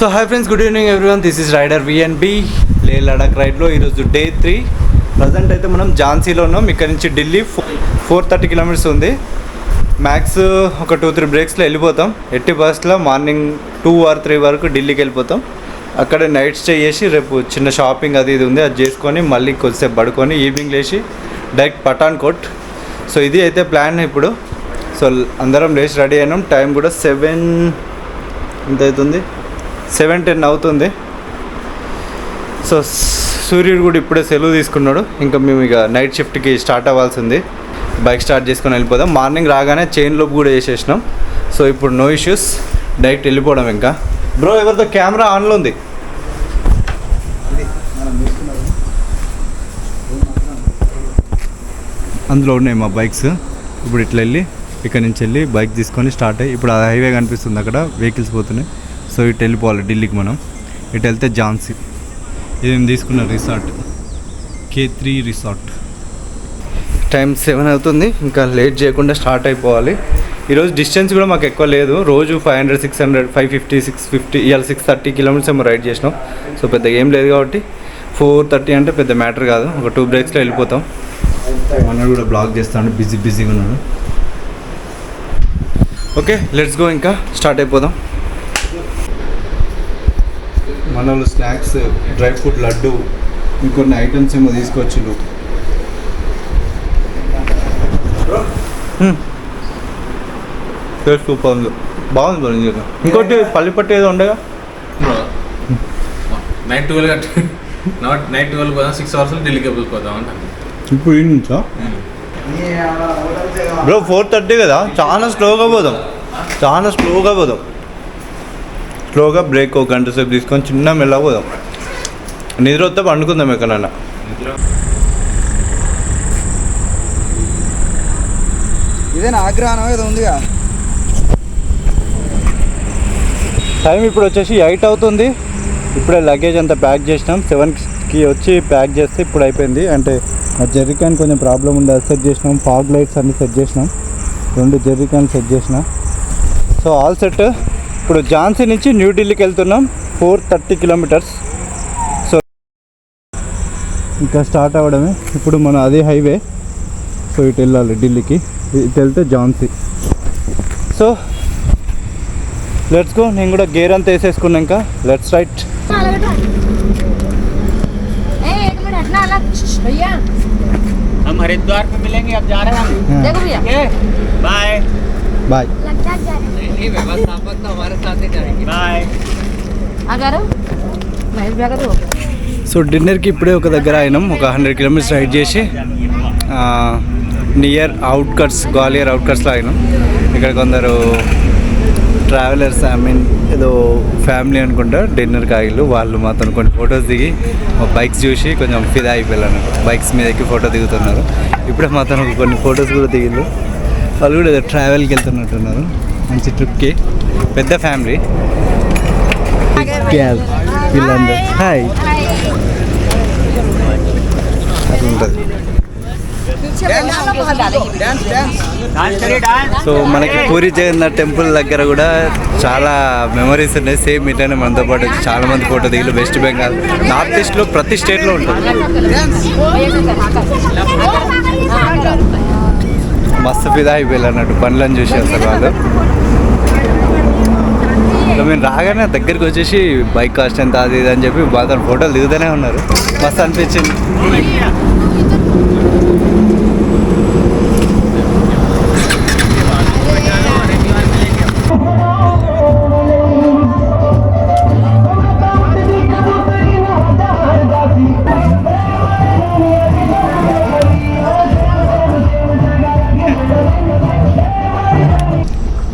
So hi friends, good evening everyone. This is rider VNB Leh Ladakh రైడ్లో ఈరోజు day 3. Present అయితే మనం ఝాన్సీలో ఉన్నాం. ఇక్కడ నుంచి ఢిల్లీ 430 కిలోమీటర్స్ ఉంది. మ్యాక్స్ ఒక 2-3 బ్రేక్స్లో వెళ్ళిపోతాం. ఎట్టి బస్లో మార్నింగ్ 2 or 3 వరకు ఢిల్లీకి వెళ్ళిపోతాం. అక్కడ నైట్ స్టే చేసి రేపు చిన్న షాపింగ్ అది ఇది ఉంది, అది చేసుకొని మళ్ళీ కొద్దిసేపు పడుకొని ఈవినింగ్ లేచి డైరెక్ట్ పఠాన్కోట్. సో ఇది అయితే ప్లాన్ ఇప్పుడు. సో అందరం లేచి రెడీ అయినాం. టైం కూడా 7 ఎంత అవుతుంది, 7:10 అవుతుంది. సో సూర్యుడు కూడా ఇప్పుడే సెలవు తీసుకున్నాడు. ఇంకా మేము ఇక నైట్ షిఫ్ట్కి స్టార్ట్ అవ్వాల్సింది. బైక్ స్టార్ట్ చేసుకొని వెళ్ళిపోదాం. మార్నింగ్ రాగానే చైన్ లోపు కూడా వేసేసినాం. సో ఇప్పుడు నో ఇష్యూస్, డైరెక్ట్ వెళ్ళిపోవడం. ఇంకా బ్రో ఎవరితో కెమెరా ఆన్లో ఉంది? అందులో ఉన్నాయి మా బైక్స్. ఇప్పుడు ఇట్లా వెళ్ళి ఇక్కడ నుంచి వెళ్ళి బైక్ తీసుకొని స్టార్ట్ అయ్యి ఇప్పుడు ఆ హైవే కనిపిస్తుంది, అక్కడ వెహికల్స్ పోతున్నాయి. సో ఇటు వెళ్ళిపోవాలి ఢిల్లీకి మనం. ఇటు వెళ్తే ఝాన్సీ. ఇది మేము తీసుకున్న రిసార్ట్ K3 రిసార్ట్. టైం 7 అవుతుంది. ఇంకా లేట్ చేయకుండా స్టార్ట్ అయిపోవాలి. ఈరోజు డిస్టెన్స్ కూడా మాకు ఎక్కువ లేదు. రోజు 500, 600, 550, 650, ఇవాళ 630 కిలోమీటర్స్ ఏమో రైడ్ చేసినాం. సో పెద్ద ఏం లేదు కాబట్టి 430 అంటే పెద్ద మ్యాటర్ కాదు. ఒక 2 బ్రేక్స్లో వెళ్ళిపోతాం. మనడు కూడా బ్లాక్ చేస్తాను, బిజీగా ఉన్నాడు. Okay, let's go. ఇంకా స్టార్ట్ అయిపోదాం. మన వాళ్ళు స్నాక్స్, డ్రై ఫ్రూట్ లడ్డు, ఇంకొన్ని ఐటమ్స్ ఏమో తీసుకొచ్చు. సూపర్, బాగుంది బ్రో. ఇంకోటి పల్లిపట్టు ఏదో ఉండగా నైట్ 12 పోదాం, 6 అవర్స్లో ఢిల్లీకి వెళ్ళిపోదాం అంట. ఇప్పుడు ఈ నుంచా బ్రో? 4:30 కదా, చాలా స్లోగా పోదాం. స్లోగా బ్రేక్ ఒక గంట సేపు తీసుకొని చిన్న మెల్లగా పోదాం. నిద్ర వస్తే పండుకుందాం ఎక్కడన్నా. ఇదేనా ఆగ్రహం ఏదో ఉందిగా. టైం ఇప్పుడు వచ్చేసి 8 అవుతుంది. ఇప్పుడే లగేజ్ అంతా ప్యాక్ చేసినాం. 7కి వచ్చి ప్యాక్ చేస్తే ఇప్పుడు అయిపోయింది. అంటే ఆ జెర్రీ కొంచెం ప్రాబ్లం ఉండే, అది సెట్ చేసినాం. ఫాగ్ లైట్స్ అన్నీ సెట్ చేసినాం. 2 జెర్రీ సెట్ చేసిన. So all set. ఇప్పుడు ఝాన్సీ నుంచి న్యూఢిల్లీకి వెళ్తున్నాం. 430 కిలోమీటర్స్. సో ఇంకా స్టార్ట్ అవ్వడమే. ఇప్పుడు మన అదే హైవే. సో ఇటు వెళ్ళాలి ఢిల్లీకి. ఇటు వెళ్తే ఝాన్సీ. So let's go. నేను కూడా గేర్ అంతా వేసేసుకున్నాక లెట్స్ రైట్. हम हरिद्वार में मिलेंगे, अब जा रहे हैं हम। देखो भैया, बाय బాయ్. नहीं व्यवस्थापक तो हमारे साथ ही जाएंगे। बाय अगर महेश भैया का సో డిన్నర్కి ఇప్పుడే ఒక దగ్గర అయినాం. ఒక 100 కిలోమీటర్స్ రైడ్ చేసి నియర్ అవుట్కట్స్, గ్వాలియర్ అవుట్కట్స్లో అయినాం. ఇక్కడ కొందరు ట్రావెలర్స్, ఏదో ఫ్యామిలీ అనుకుంటా, డిన్నర్కి ఆగిళ్ళు. వాళ్ళు మాత్రం కొన్ని ఫొటోస్ దిగి బైక్స్ చూసి కొంచెం ఫిదా అయిపోయాను. బైక్స్ మీద ఎక్కి ఫోటో దిగుతున్నారు. ఇప్పుడే మాత్రం కొన్ని ఫొటోస్ కూడా దిగిళ్ళు. వాళ్ళు కూడా ఏదో ట్రావెల్కి వెళ్తున్నట్టున్నారు. మంచి ట్రిప్కి. పెద్ద ఫ్యామిలీ వీళ్ళందరూ. హాయ్. అట్లా ఉంటుంది. సో మనకి పూరి జగన్నాథ్ టెంపుల్ దగ్గర కూడా చాలా మెమరీస్ ఉన్నాయి. సేమ్ ఇట్లానే మనతో పాటు చాలా మంది ఫోటో దిగులు. వెస్ట్ బెంగాల్, నార్త్ ఈస్ట్లో ప్రతి స్టేట్లో ఉంటుంది. మస్తు ఫిదా అయిపోయారు అన్నట్టు పనులను చూసి అసలు వాళ్ళు. సో మేము రాగానే దగ్గరికి వచ్చేసి బైక్ కాస్ట్ ఎంత అది ఇది అని చెప్పి బాగా ఫోటోలు దిగుతూనే ఉన్నారు. మస్తు అనిపించింది.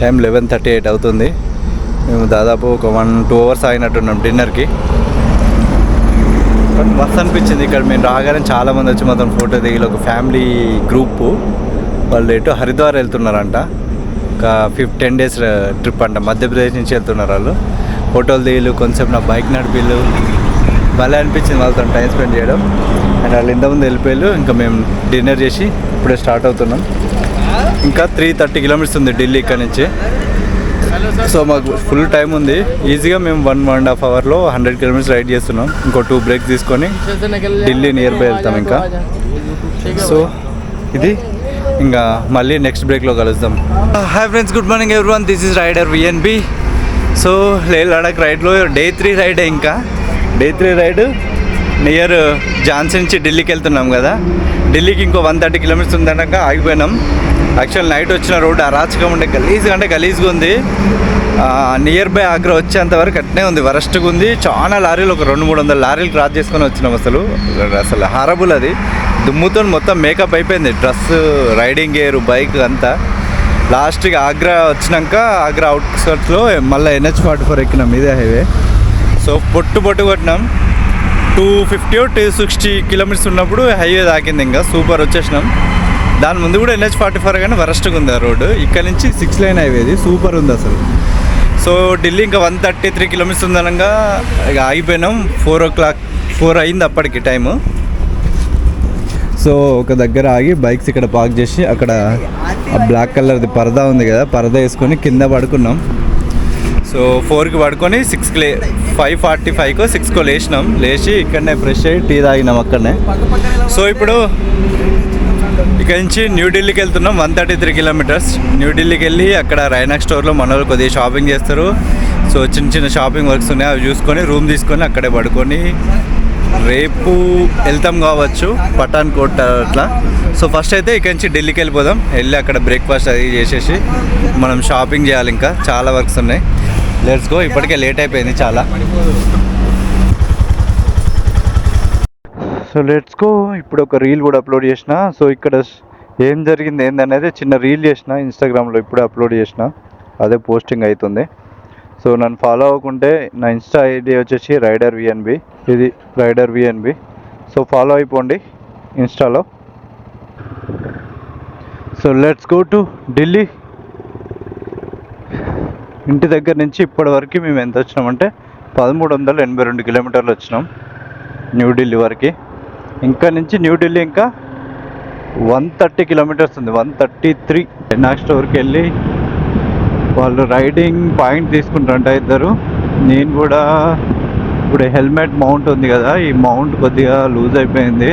టైం 11:38 అవుతుంది. మేము దాదాపు ఒక 1-2 అవర్స్ అయినట్టున్నాం డిన్నర్కి. బట్ మస్తు అనిపించింది. ఇక్కడ మేము రాగానే చాలామంది వచ్చి మాత్రం ఫోటో దిగి ఒక ఫ్యామిలీ గ్రూపు. వాళ్ళు ఎటు హరిద్వార్ వెళ్తున్నారంట. ఒక 10 days ట్రిప్ అంట. మధ్యప్రదేశ్ నుంచి వెళ్తున్నారు వాళ్ళు. ఫోటోలు దిగులు, కొంచెం నా బైక్ నడిపిళ్ళు. భలే అనిపించింది వాళ్ళతో టైం స్పెండ్ చేయడం. అండ్ వాళ్ళు ఇంతకుముందు వెళ్ళిపోయారు. ఇంకా మేము డిన్నర్ చేసి ఇప్పుడే స్టార్ట్ అవుతున్నాం. ఇంకా 330 కిలోమీటర్స్ ఉంది ఢిల్లీ ఇక్కడ నుంచి. సో మాకు ఫుల్ టైం ఉంది. ఈజీగా మేము 1.5 అవర్లో 100 కిలోమీటర్స్ రైడ్ చేస్తున్నాం. ఇంకో 2 బ్రేక్ తీసుకొని ఢిల్లీ నియర్ బై వెళ్తాం ఇంకా. సో ఇది ఇంకా మళ్ళీ నెక్స్ట్ బ్రేక్లో కలుద్దాం. Hi friends, good morning everyone. This is rider V N B. So Leh Ladakh రైడ్లో డే 3 రైడే. ఇంకా డే 3 రైడ్ నియర్ ఝాన్సీ నుంచి ఢిల్లీకి వెళ్తున్నాం కదా. ఢిల్లీకి ఇంకో 130 కిలోమీటర్స్ ఉందన్నాక ఆగిపోయినాం. యాక్చువల్ నైట్ వచ్చిన రోడ్డు అరాచకం ఉండే, గలీజ్గా ఉంది. నియర్ బై ఆగ్రా వచ్చేంత వరకు అట్నే ఉంది, వరస్ట్గా ఉంది. చాలా లారీలు, ఒక 200-300 లారీలు క్రాస్ చేసుకొని వచ్చినాం. అసలు హారబుల్. అది దుమ్ముతో మొత్తం మేకప్ అయిపోయింది, డ్రెస్, రైడింగ్ గేర్, బైక్ అంతా. లాస్ట్కి ఆగ్రా వచ్చినాక ఆగ్రా అవుట్స్కట్స్లో మళ్ళీ NH-44 ఎక్కినాం, ఇదే హైవే. సో పొట్టు కొట్టినాం. 250-260 కిలోమీటర్స్ ఉన్నప్పుడు హైవే తాకింది. ఇంకా సూపర్ వచ్చేసినాం. దాని ముందు కూడా NH-44 కానీ వరస్ట్గా ఉంది ఆ రోడ్డు. ఇక్కడ నుంచి 6 లైన్ హైవేది, సూపర్ ఉంది అసలు. సో ఢిల్లీ ఇంకా 133 కిలోమీటర్స్ ఉందనగా ఇక ఆగిపోయినాం. 4 అయింది అప్పటికి టైము. సో ఒక దగ్గర ఆగి బైక్స్ ఇక్కడ పార్క్ చేసి అక్కడ ఆ బ్లాక్ కలర్ది పరదా ఉంది కదా, పరదా వేసుకొని కింద పడుకున్నాం. సో 4కి పడుకొని 5:45కో 6కో లేచి ఇక్కడనే ఫ్రెష్ అయ్యి టీ తాగినాం అక్కడనే. సో ఇప్పుడు ఇక్కడ నుంచి న్యూఢిల్లీకి వెళ్తున్నాం. 133 కిలోమీటర్స్. న్యూఢిల్లీకి వెళ్ళి అక్కడ రైనాక్ స్టోర్లో మన వాళ్ళు కొద్దిగా షాపింగ్ చేస్తారు. సో చిన్న షాపింగ్ వర్క్స్ ఉన్నాయి, అవి చూసుకొని రూమ్ తీసుకొని అక్కడే పడుకొని రేపు వెళ్తాం కావచ్చు పఠాన్కోట్ అట్లా. సో ఫస్ట్ అయితే ఇక్కడ నుంచి ఢిల్లీకి వెళ్ళిపోదాం. వెళ్ళి అక్కడ బ్రేక్ఫాస్ట్ అది చేసేసి మనం షాపింగ్ చేయాలి, ఇంకా చాలా వర్క్స్ ఉన్నాయి. Let's go. ఇప్పటికే లేట్ అయిపోయింది చాలా. So let's go. ఇప్పుడు ఒక రీల్ కూడా అప్లోడ్ చేసిన. సో ఇక్కడ ఏం జరిగింది ఏందనేది చిన్న రీల్ చేసిన ఇన్స్టాగ్రామ్లో, ఇప్పుడే అప్లోడ్ చేసిన, అదే పోస్టింగ్ అవుతుంది. సో నన్ను ఫాలో అవ్వకుంటే నా ఇన్స్టా ఐడి వచ్చేసి రైడర్ విఎన్బి, ఇది రైడర్ విఎన్బి. సో ఫాలో అయిపోండి ఇన్స్టాలో. So let's go to Delhi. ఇంటి దగ్గర నుంచి ఇప్పటి వరకు మేము ఎంత వచ్చినామంటే 1382 కిలోమీటర్లు వచ్చినాం న్యూఢిల్లీ వరకు. ఇంకా నుంచి న్యూఢిల్లీ ఇంకా 130 కిలోమీటర్స్ ఉంది, 133. NH స్టోర్కి వెళ్ళి వాళ్ళు రైడింగ్ పాయింట్ తీసుకుంటారంట ఇద్దరు. నేను కూడా ఇప్పుడు హెల్మెట్ మౌంట్ ఉంది కదా, ఈ మౌంట్ కొద్దిగా లూజ్ అయిపోయింది.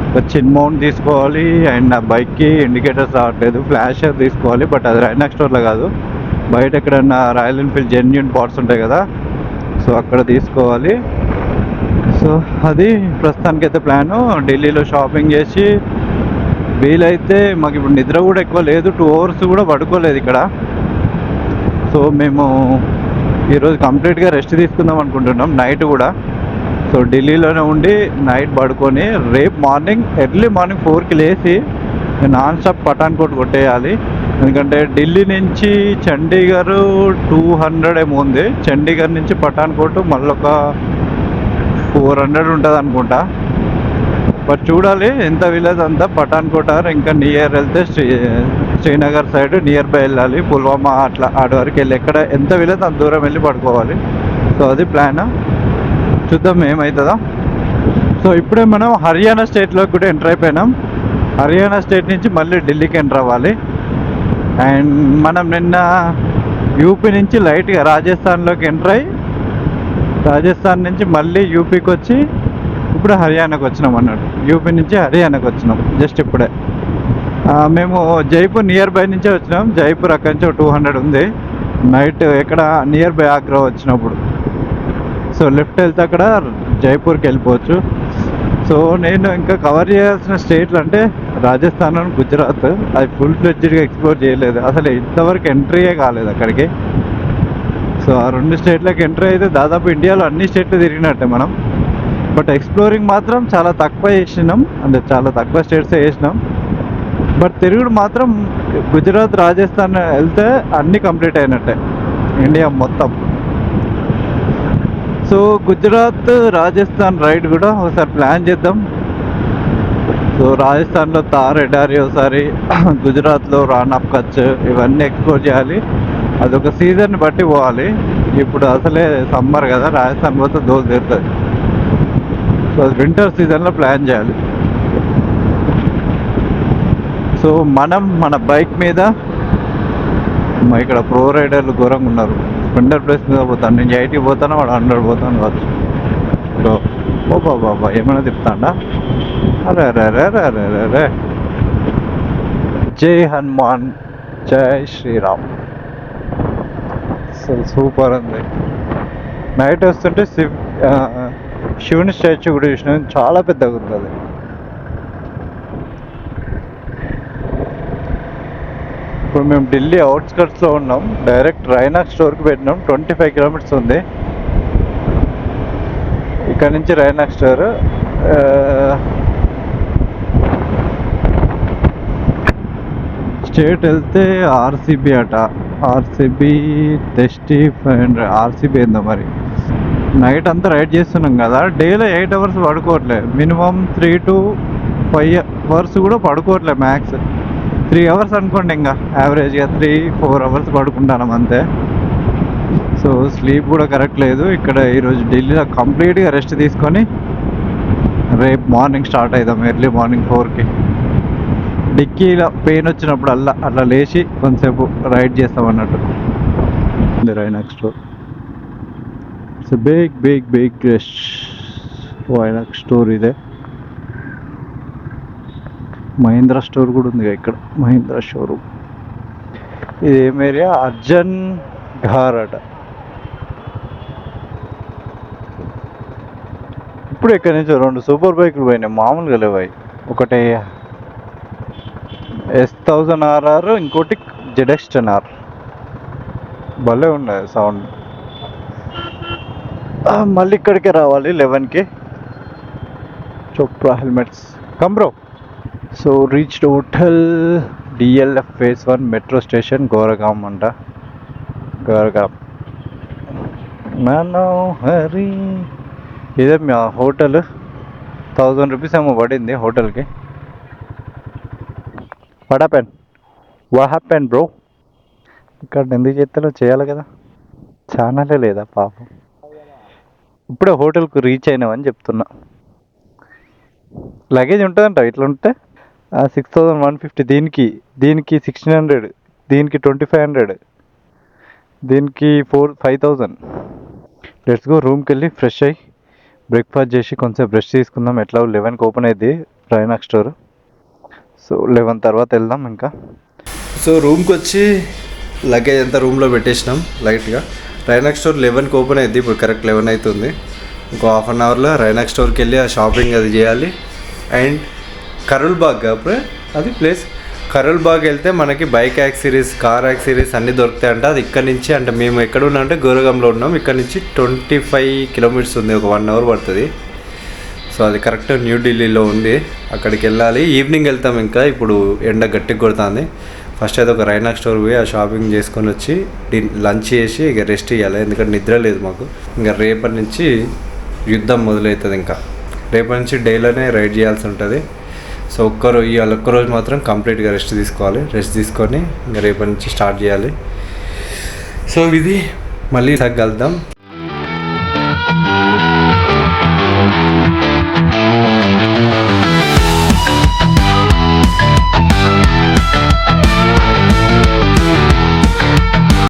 ఒక చిన్న మౌంట్ తీసుకోవాలి. అండ్ నా బైక్కి ఇండికేటర్స్ రావట్లేదు, ఫ్లాషర్ తీసుకోవాలి. బట్ అది NH స్టోర్లో కాదు, బయట ఎక్కడన్నా రాయల్ ఎన్ఫీల్డ్ జెన్యూన్ పార్ట్స్ ఉంటాయి కదా, సో అక్కడ తీసుకోవాలి. సో అది ప్రస్తుతానికైతే ప్లాను. ఢిల్లీలో షాపింగ్ చేసి వీలైతే మాకు ఇప్పుడు నిద్ర కూడా ఎక్కువ లేదు, 2 అవర్స్ కూడా పడుకోలేదు ఇక్కడ. సో మేము ఈరోజు కంప్లీట్గా రెస్ట్ తీసుకుందాం అనుకుంటున్నాం నైట్ కూడా. సో ఢిల్లీలోనే ఉండి నైట్ పడుకొని రేపు మార్నింగ్ ఎర్లీ మార్నింగ్ 4కి లేచి నాన్ స్టాప్ పఠాన్కోట్ కొట్టేయాలి. ఎందుకంటే ఢిల్లీ నుంచి చండీగఢ్ 200 ఏమో ఉంది, చండీగఢ్ నుంచి పఠాన్కోట్ మళ్ళీ ఒక 400 ఉంటుంది అనుకుంటా. బట్ చూడాలి ఎంత వీలైతే అంతా. పఠాన్కోట్ ఇంకా నియర్ వెళ్తే శ్రీనగర్ సైడ్ నియర్ బై వెళ్ళాలి, పుల్వామా అట్లా ఆడి వరకు వెళ్ళి ఎక్కడ ఎంత వీలైతే అంత దూరం వెళ్ళి పడుకోవాలి. సో అది ప్లాన్. చూద్దాం ఏమవుతుందో. సో ఇప్పుడే మనం హర్యానా స్టేట్లోకి కూడా ఎంటర్ అయిపోయినాం. హర్యానా స్టేట్ నుంచి మళ్ళీ ఢిల్లీకి ఎంటర్ అవ్వాలి. అండ్ మనం నిన్న యూపీ నుంచి లైట్గా రాజస్థాన్లోకి ఎంటర్ అయ్యి రాజస్థాన్ నుంచి మళ్ళీ యూపీకి వచ్చి ఇప్పుడు హర్యానాకి వచ్చినాం అన్నట్టు. యూపీ నుంచి హర్యానాకి వచ్చినాం జస్ట్ ఇప్పుడే. మేము జైపూర్ నియర్ బై నుంచే వచ్చినాం. జైపూర్ అక్కడి నుంచి 200 ఉంది. నైట్ ఎక్కడ నియర్ బై ఆగ్రా వచ్చినప్పుడు. సో లెఫ్ట్ వెళ్తే అక్కడ జైపూర్కి వెళ్ళిపోవచ్చు. సో నేను ఇంకా కవర్ చేయాల్సిన స్టేట్లు అంటే రాజస్థాన్, గుజరాత్. అది ఫుల్ ఫ్లెడ్జ్డ్గా ఎక్స్ప్లోర్ చేయలేదు, అసలు ఇంతవరకు ఎంట్రీయే కాలేదు అక్కడికి. సో ఆ 2 స్టేట్లకు ఎంట్రీ అయితే దాదాపు ఇండియాలో అన్ని స్టేట్లు తిరిగినట్టే మనం. బట్ ఎక్స్ప్లోరింగ్ మాత్రం చాలా తక్కువ చేసినాం, అంటే చాలా తక్కువ స్టేట్సే చేసినాం. బట్ తిరుగుడు మాత్రం గుజరాత్, రాజస్థాన్ వెళ్తే అన్నీ కంప్లీట్ అయినట్టే ఇండియా మొత్తం. సో గుజరాత్, రాజస్థాన్ రైడ్ కూడా ఒకసారి ప్లాన్ చేద్దాం. సో రాజస్థాన్లో తార్ ఎడారి ఒకసారి, గుజరాత్లో రాన్ ఆఫ్ కచ్, ఇవన్నీ ఎక్స్ప్లోర్ చేయాలి. అదొక సీజన్ బట్టి పోవాలి. ఇప్పుడు అసలే సమ్మర్ కదా, రాజస్థాన్ పోతే దోలు తీరుతుంది. సో వింటర్ సీజన్లో ప్లాన్ చేయాలి. సో మనం మన బైక్ మీద మా ఇక్కడ ప్రో రైడర్లు ఘోరంగా ఉన్నారు. స్పెండర్ ప్లేస్ మీద పోతాను, నేను 80 పోతాను, వాడు 100 పోతాను కావచ్చు. సో ఓ బాబా ఏమైనా తిప్పుతాడా? అరే అరే అరే అరే అరే అరే అరే. జై హనుమాన్, జై శ్రీరామ్. అసలు సూపర్ ఉంది. నైట్ వస్తుంటే శివుని స్టాచ్యూ కూడా చూసినాం, చాలా పెద్దగా ఉంది అది. ఇప్పుడు మేము ఢిల్లీ అవుట్స్కట్స్లో ఉన్నాం. డైరెక్ట్ రైనాక్ స్టోర్కి పెట్టినాం. 25 కిలోమీటర్స్ ఉంది ఇక్కడ నుంచి రైనాక్ స్టోర్. స్టేట్ వెళ్తే ఆర్సీబీ అట. ఆర్సీబీ టెస్టీ 500 ఆర్సీబీ ఏందో మరి. నైట్ అంతా రైడ్ చేస్తున్నాం కదా, డేలో 8 అవర్స్ పడుకోవట్లేదు. మినిమం 3 to 5 అవర్స్ కూడా పడుకోవట్లేదు. మ్యాక్స్ 3 అవర్స్ అనుకోండి, ఇంకా యావరేజ్గా 3-4 అవర్స్ పడుకుంటాను అంతే. సో స్లీప్ కూడా కరెక్ట్ లేదు. ఇక్కడ ఈరోజు ఢిల్లీలో కంప్లీట్గా రెస్ట్ తీసుకొని రేపు మార్నింగ్ స్టార్ట్ అవుతాం. ఎర్లీ మార్నింగ్ 4కి. డిక్కీలో పెయిన్ వచ్చినప్పుడు అట్లా లేచి కొంతసేపు రైడ్ చేస్తాం అన్నట్టు. రైనాక్ స్టోర్ ఇట్స్ బిగ్ రైనాక్ స్టోర్. ఇదే మహీంద్రా స్టోర్ కూడా ఉంది ఇక్కడ, మహీంద్రా షోరూమ్. ఇది ఏం ఏరియా? అర్జన్ ఘార్ అట. ఇప్పుడు ఇక్కడ నుంచి 2 సూపర్ బైకులు పోయినాయి, మామూలుగా లేవాయి. ఒకటి S1000RR, ఇంకోటి ZX10R. భలే ఉన్నాయి సౌండ్. మళ్ళీ ఇక్కడికే రావాలి 11కి. Chopra helmets come bro. So reached hotel DLF phase 1 metro station, Goregaon అంట. గోరగాం మనోహరి. ఇదే మా హోటల్. 1000 రూపీస్ ఏమో పడింది హోటల్కి. What happen bro? ఇక్కడ ఎందుకు చేస్తారో చేయాలి కదా, ఛానలే లేదా పాపం. ఇప్పుడే హోటల్కు రీచ్ అయినామని చెప్తున్నా. లగేజ్ ఉంటుందంట ఇట్లా ఉంటే 6150. దీనికి 1600, దీనికి 2500, దీనికి 5000. Let's go. రూమ్కి వెళ్ళి ఫ్రెష్ అయ్యి బ్రేక్ఫాస్ట్ చేసి కొంచెం రెస్ట్ తీసుకుందాం. ఎట్లా 11కి ఓపెన్ అయింది రైనాక్ స్టోర్. సో 11 తర్వాత వెళ్దాం ఇంకా. సో రూమ్కి వచ్చి లగేజ్ అంతా రూమ్లో పెట్టేసినాం లైట్గా. రైనాక్ స్టోర్ 11కి ఓపెన్ అయింది. ఇప్పుడు కరెక్ట్ 11 అవుతుంది. ఇంకో హాఫ్ అన్ అవర్లో రైనాక్ స్టోర్కి వెళ్ళి ఆ షాపింగ్ అది చేయాలి. అండ్ కరుల్ బాగ్ అప్పుడు అది ప్లేస్. కరుల్ బాగ్ వెళ్తే మనకి బైక్ యాక్సరీస్, కార్ యాక్సరీస్ అన్నీ దొరుకుతాయంట. అది ఇక్కడ నుంచి, అంటే మేము ఎక్కడ ఉన్నాం అంటే గోరగాంలో ఉన్నాం. ఇక్కడ నుంచి 25 కిలోమీటర్స్ ఉంది, ఒక 1 అవర్ పడుతుంది. సో అది కరెక్ట్ న్యూఢిల్లీలో ఉంది. అక్కడికి వెళ్ళాలి. ఈవినింగ్ వెళ్తాం. ఇంకా ఇప్పుడు ఎండ గట్టిగా కొడుతుంది. ఫస్ట్ అయితే ఒక రైనాక్ స్టోర్ పోయి ఆ షాపింగ్ చేసుకొని వచ్చి లంచ్ చేసి ఇక రెస్ట్ ఇవ్వాలి. ఎందుకంటే నిద్ర లేదు మాకు. ఇంకా రేపటి నుంచి యుద్ధం మొదలవుతుంది. ఇంకా రేపటి నుంచి డేలోనే రైడ్ చేయాల్సి ఉంటుంది. సో ఇవాళ ఒక్కరోజు మాత్రం కంప్లీట్గా రెస్ట్ తీసుకోవాలి. రెస్ట్ తీసుకొని ఇంకా రేపటి నుంచి స్టార్ట్ చేయాలి. సో ఇది మళ్ళీ కలుద్దాం.